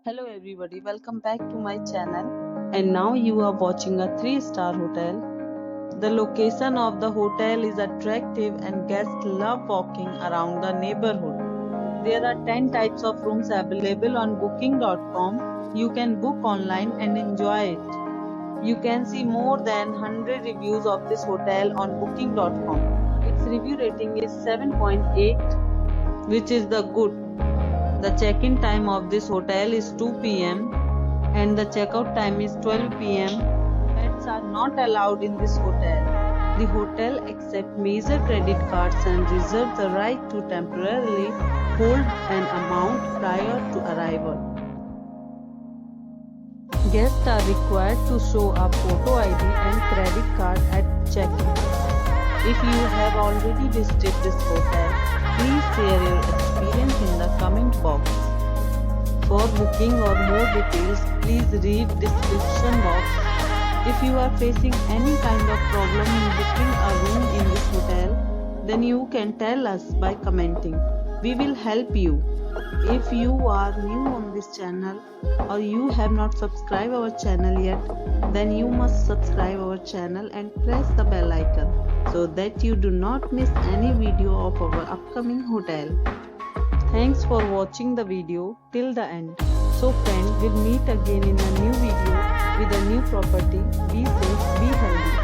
Hello everybody, welcome back to my channel. And now you are watching a 3-star hotel. The location of the hotel is attractive and guests love walking around the neighborhood. There are 10 types of rooms available on booking.com. You can book online and enjoy it. You can see more than 100 reviews of this hotel on booking.com. Its review rating is 7.8, which is the good. The check-in time of this hotel is 2 p.m. and the check-out time is 12 p.m. Pets are not allowed in this hotel. The hotel accepts major credit cards and reserves the right to temporarily hold an amount prior to arrival. Guests are required to show a photo ID and credit card at check-in. If you have already visited this hotel, please share your experience in the comment box. For booking or more details, please read description box. If you are facing any kind of problem in booking a room in this hotel, then you can tell us by commenting. We will help you. If you are new on this channel or you have not subscribed our channel yet, then you must subscribe our channel and press the bell icon so that you do not miss any video of our upcoming hotel. Thanks for watching the video till the end. So friends, we'll meet again in a new video with a new property. Be safe, be healthy.